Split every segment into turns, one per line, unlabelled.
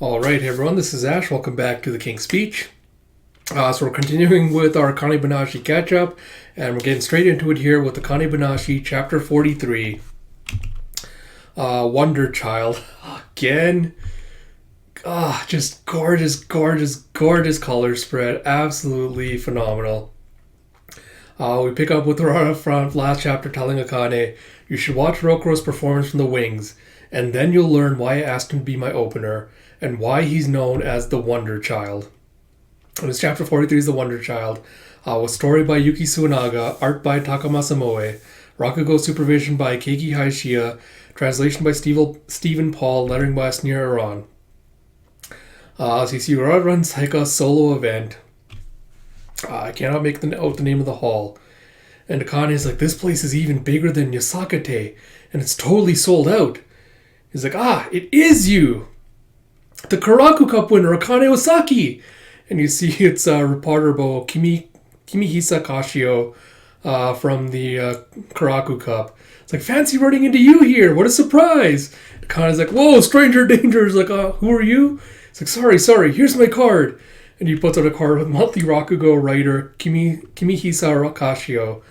All right, hey everyone, this is Ash. Welcome back to the King's Speech. So we're continuing with our Akane-Banashi catch-up, and we're getting straight into it here with Akane-Banashi, Chapter 43, Wonder Child. Again, just gorgeous, gorgeous, gorgeous color spread. Absolutely phenomenal. We pick up with Urara from last chapter telling Akane, you should watch Rokuro's performance from the wings, and then you'll learn why I asked him to be my opener, and why he's known as the Wonder Child. And this chapter 43 is the Wonder Child, with story by Yuki Suenaga, art by Takamasa Moe, Rakugo supervision by Keiki Haishia, translation by Stephen Paul, lettering by Sneer Iran. So you see Urara runs like a solo event. I cannot make out the name of the hall. And Akane is like, this place is even bigger than Yasakate, and it's totally sold out. He's like, it is you! The Karaku Cup winner, Akane Osaki! And you see it's reporter Kimihisa Kashio from the Karaku Cup. It's like, fancy running into you here! What a surprise! Akane's like, whoa, stranger danger! He's like, who are you? He's like, sorry, here's my card. And he puts out a card with monthly Rakugo writer Kimihisa Kashio.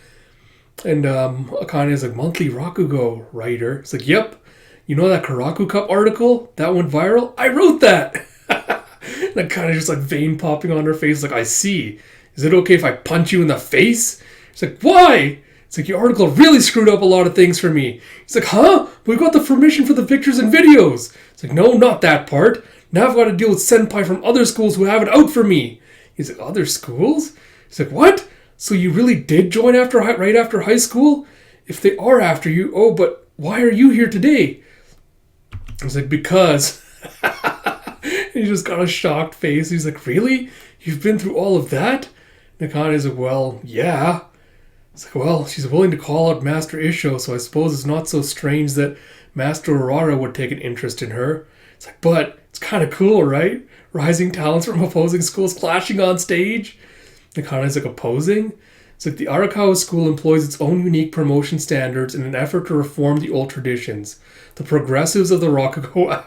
And Akane is like, monthly Rakugo writer? It's like, yep. You know that Karaku Cup article? That went viral? I wrote that! And Akane just like vein popping on her face, like, I see. Is it okay if I punch you in the face? She's like, why? It's like, your article really screwed up a lot of things for me. He's like, huh? We got the permission for the pictures and videos. It's like, no, not that part. Now I've got to deal with senpai from other schools who have it out for me. He's like, other schools? He's like, what? So you really did join right after high school? If they are after you, but why are you here today? He's like, because. He just got a shocked face. He's like, really? You've been through all of that? Nakane's like, well, yeah. It's like, well, she's willing to call out Master Isho, so I suppose it's not so strange that Master Urara would take an interest in her. It's like, but it's kind of cool, right? Rising talents from opposing schools clashing on stage. Nakane's like, opposing? It's like the Arakawa school employs its own unique promotion standards in an effort to reform the old traditions. The progressives of the Rakugo...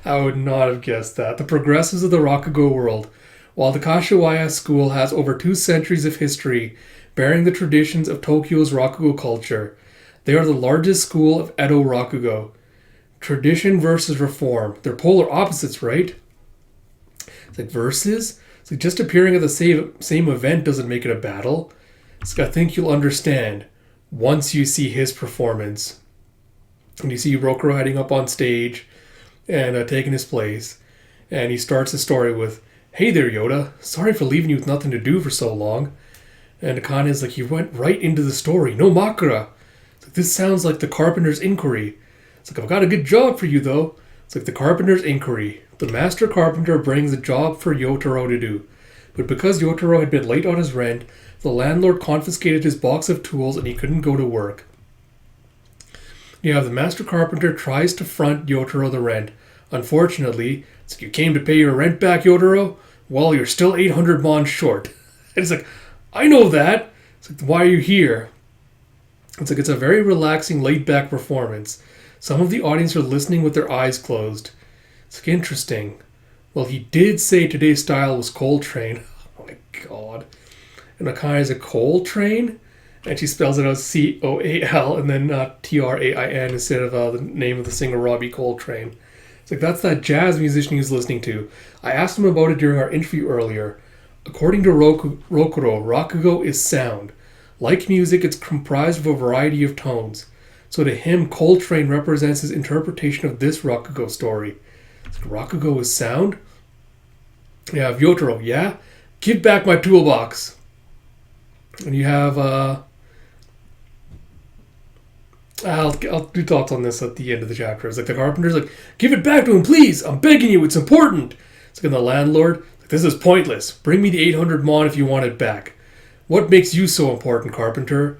I would not have guessed that. The progressives of the Rakugo world. While the Kashiwaya school has over 2 centuries of history, bearing the traditions of Tokyo's Rakugo culture, they are the largest school of Edo Rakugo. Tradition versus reform. They're polar opposites, right? It's like, versus? It's like, just appearing at the same event doesn't make it a battle. It's like, I think you'll understand once you see his performance. And you see Rokuro heading up on stage and taking his place. And he starts the story with, hey there, Yoda. Sorry for leaving you with nothing to do for so long. And Akane is like, you went right into the story. No makura. It's like, this sounds like the Carpenter's Inquiry. It's like, I've got a good job for you, though. It's like the Carpenter's Inquiry. The Master Carpenter brings a job for Yotaro to do. But because Yotaro had been late on his rent, the landlord confiscated his box of tools and he couldn't go to work. You have the Master Carpenter tries to front Yotaro the rent. Unfortunately, it's like, you came to pay your rent back, Yotaro? Well, you're still 800 mon short. And it's like, I know that. It's like, why are you here? It's like, it's a very relaxing, laid-back performance. Some of the audience are listening with their eyes closed. It's like, interesting. Well, he did say today's style was Coltrane. Oh my god. And Akane is a Coltrane? And she spells it out C-O-A-L and then T-R-A-I-N instead of the name of the singer Robbie Coltrane. It's like, that's that jazz musician he was listening to. I asked him about it during our interview earlier. According to Rokuro, Rakugo is sound. Like music, it's comprised of a variety of tones. So to him, Coltrane represents his interpretation of this Rakugo story. It's like, Rakugo is sound? You have Yotaro, yeah? Give back my toolbox. And you have, I'll do thoughts on this at the end of the chapter. It's like the carpenter's like, give it back to him, please! I'm begging you, it's important! It's like, the landlord, like, this is pointless. Bring me the 800 mon if you want it back. What makes you so important, carpenter?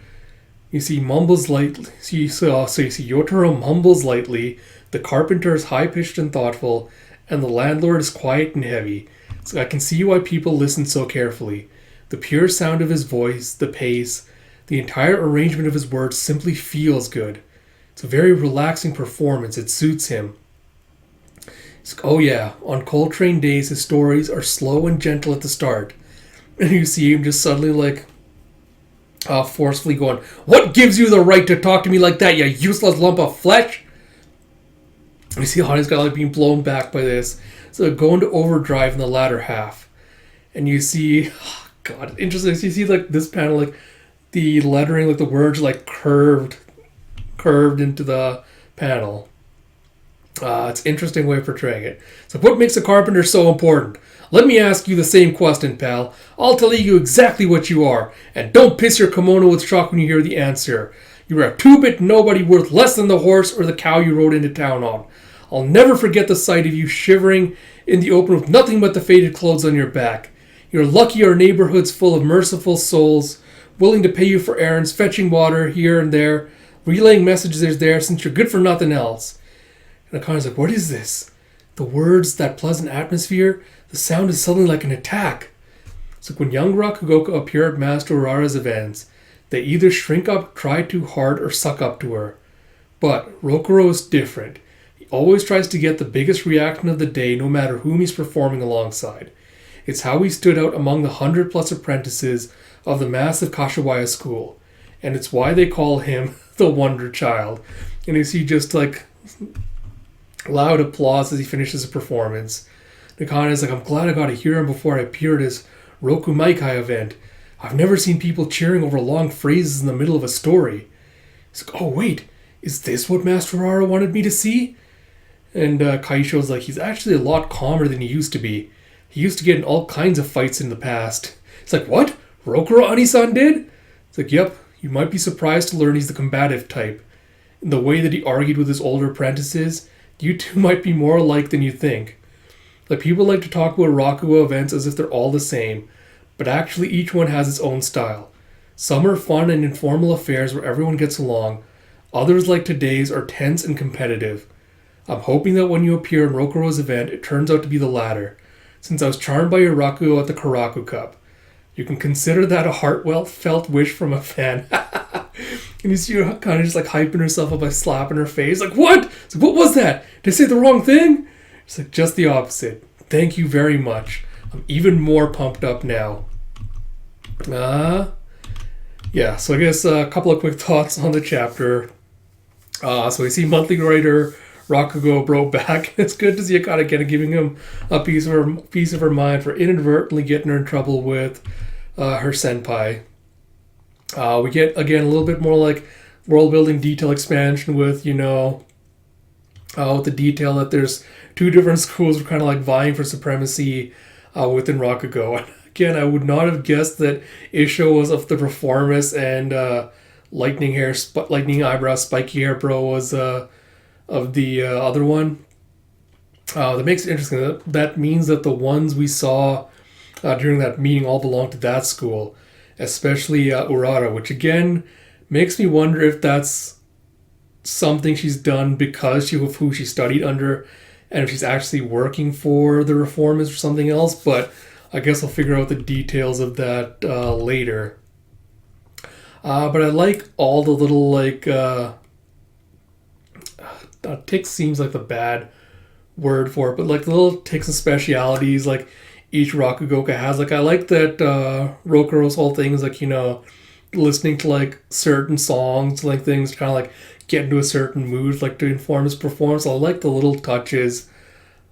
You see mumbles lightly. So you see Yotaro mumbles lightly, the carpenter is high-pitched and thoughtful, and the landlord is quiet and heavy. So I can see why people listen so carefully. The pure sound of his voice, the pace, the entire arrangement of his words simply feels good. It's a very relaxing performance. It suits him. He's like, oh yeah, on Coltrane days his stories are slow and gentle at the start. And you see him just suddenly like forcefully going, what gives you the right to talk to me like that, you useless lump of flesh? And you see Honey's got like being blown back by this. So going to overdrive in the latter half. And you see, oh God, interesting. So you see like this panel, like the lettering, like the words like curved into the panel. It's an interesting way of portraying it. So what makes a carpenter so important? Let me ask you the same question, pal. I'll tell you exactly what you are. And don't piss your kimono with shock when you hear the answer. You're a two-bit nobody worth less than the horse or the cow you rode into town on. I'll never forget the sight of you shivering in the open with nothing but the faded clothes on your back. You're lucky our neighborhood's full of merciful souls, willing to pay you for errands, fetching water here and there, relaying messages there since you're good for nothing else. And Akane's like, what is this? The words, that pleasant atmosphere, the sound is suddenly like an attack. It's like when young Rakugo appear at Master Urara's events, they either shrink up, try too hard, or suck up to her. But Rokuro is different. He always tries to get the biggest reaction of the day no matter whom he's performing alongside. It's how he stood out among the 100+ apprentices of the massive Kashiwaya school. And it's why they call him the Wonder Child. And you see just like loud applause as he finishes his performance. Akane is like, I'm glad I got to hear him before I appeared at his Roku Maikai event. I've never seen people cheering over long phrases in the middle of a story. He's like, oh wait, is this what Master Urara wanted me to see? And Kaisho's like, he's actually a lot calmer than he used to be. He used to get in all kinds of fights in the past. It's like, what? Rokuro Anisan did? It's like, yep, you might be surprised to learn he's the combative type. In the way that he argued with his older apprentices, you two might be more alike than you think. Like, people like to talk about Rakugo events as if they're all the same, but actually each one has its own style. Some are fun and informal affairs where everyone gets along. Others, like today's, are tense and competitive. I'm hoping that when you appear in Rokuro's event, it turns out to be the latter, since I was charmed by your Rakugo at the Karaku Cup. You can consider that a heartfelt wish from a fan. And you see her kind of just like hyping herself up by slapping her face. Like, what? It's like, what was that? Did I say the wrong thing? It's like, just the opposite. Thank you very much. I'm even more pumped up now. Yeah, so I guess a couple of quick thoughts on the chapter. So we see monthly writer Rakugo bro back. It's good to see Akane again giving him a piece of her mind for inadvertently getting her in trouble with her senpai. We get again a little bit more like world building detail expansion with with the detail that there's two different schools who are kind of like vying for supremacy within Rakugo. And again, I would not have guessed that Isho was of the Reformist and lightning eyebrow, spiky hair bro was of the other one. That makes it interesting. That means that the ones we saw during that meeting all belong to that school, especially Urara, which again makes me wonder if that's something she's done because of who she studied under, and if she's actually working for the Reformists or something else. But I guess I'll figure out the details of that later. But I like all the little like ticks seems like the bad word for it, but like the little ticks and specialities like each Rakugoka has. Like I like that Rokuro's whole thing is like, listening to like certain songs, like things kind of like get into a certain mood, like to inform his performance. I like the little touches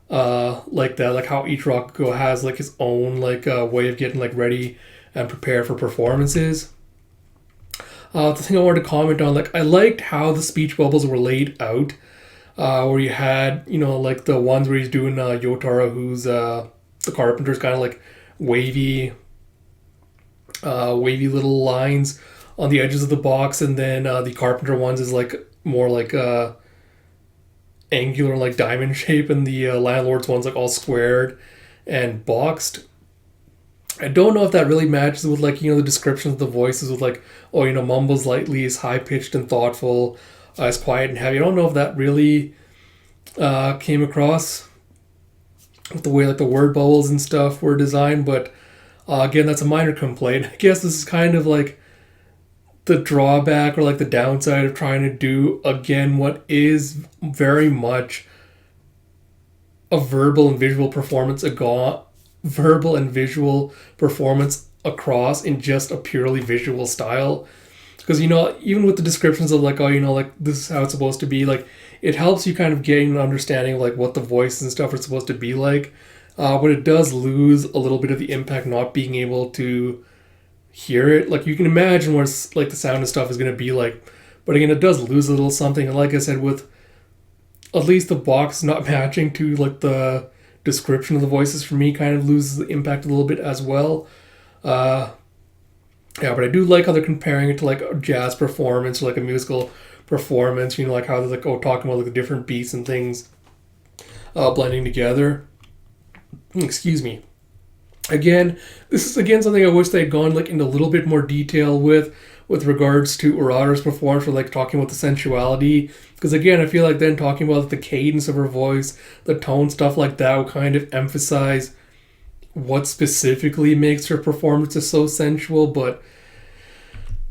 like that, like how each Rakugo has like his own like way of getting like ready and prepared for performances. The thing I wanted to comment on, like I liked how the speech bubbles were laid out, where you had like the ones where he's doing Yotaro, who's the carpenter's kind of like wavy little lines on the edges of the box, and then the carpenter ones is like more like angular, like diamond shape, and the landlord's one's like all squared and boxed. I don't know if that really matches with like the descriptions of the voices with like mumbles lightly is high pitched and thoughtful, is quiet and heavy. I don't know if that really came across with the way like the word bubbles and stuff were designed, but again, that's a minor complaint. I guess this is kind of like the drawback or like the downside of trying to do again what is very much a verbal and visual performance across in just a purely visual style. Because even with the descriptions of like, oh, like this is how it's supposed to be, like it helps you kind of gain an understanding of like what the voice and stuff are supposed to be like. But it does lose a little bit of the impact not being able to hear it. Like you can imagine what it's, like the sound and stuff is going to be like, but again, it does lose a little something. And like I said, with at least the box not matching to like the description of the voices, for me kind of loses the impact a little bit as well. Yeah, but I do like how they're comparing it to like a jazz performance or like a musical performance. Like how they're like talking about like the different beats and things blending together. Excuse me. Again, this is something I wish they had gone like into a little bit more detail with regards to Urara's performance, or like talking about the sensuality. Because again, I feel like then talking about like, the cadence of her voice, the tone, stuff like that would kind of emphasize what specifically makes her performances so sensual. But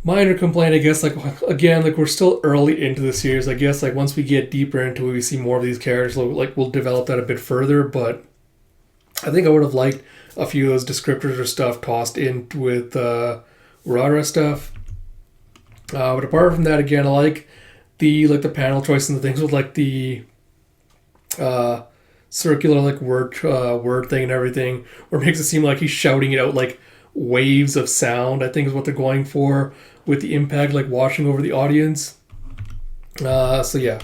minor complaint, I guess, like again, like we're still early into the series. I guess like once we get deeper into it, we see more of these characters, like we'll develop that a bit further. But I think I would have liked a few of those descriptors or stuff tossed in with Urara stuff. But apart from that, again, I like the panel choice and the things with like the circular like word thing and everything, where it makes it seem like he's shouting it out like waves of sound, I think is what they're going for, with the impact like washing over the audience. So yeah,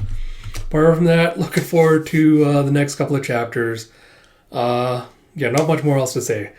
apart from that, looking forward to the next couple of chapters. Yeah, not much more else to say.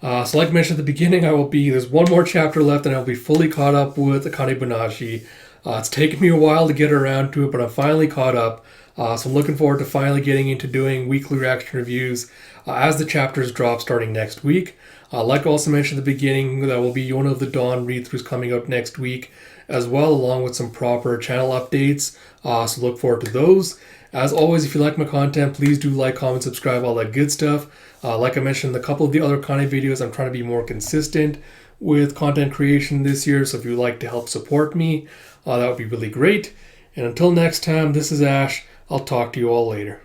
So like I mentioned at the beginning, there's one more chapter left and I'll be fully caught up with Akane-Banashi. It's taken me a while to get around to it, but I'm finally caught up. So I'm looking forward to finally getting into doing weekly reaction reviews as the chapters drop starting next week. Like I also mentioned at the beginning, that will be Yona of the Dawn read-throughs coming out next week as well, along with some proper channel updates. So look forward to those. As always, if you like my content, please do like, comment, subscribe, all that good stuff. Like I mentioned, a couple of the other Kane videos, I'm trying to be more consistent with content creation this year. So if you'd like to help support me, that would be really great. And until next time, this is Ash. I'll talk to you all later.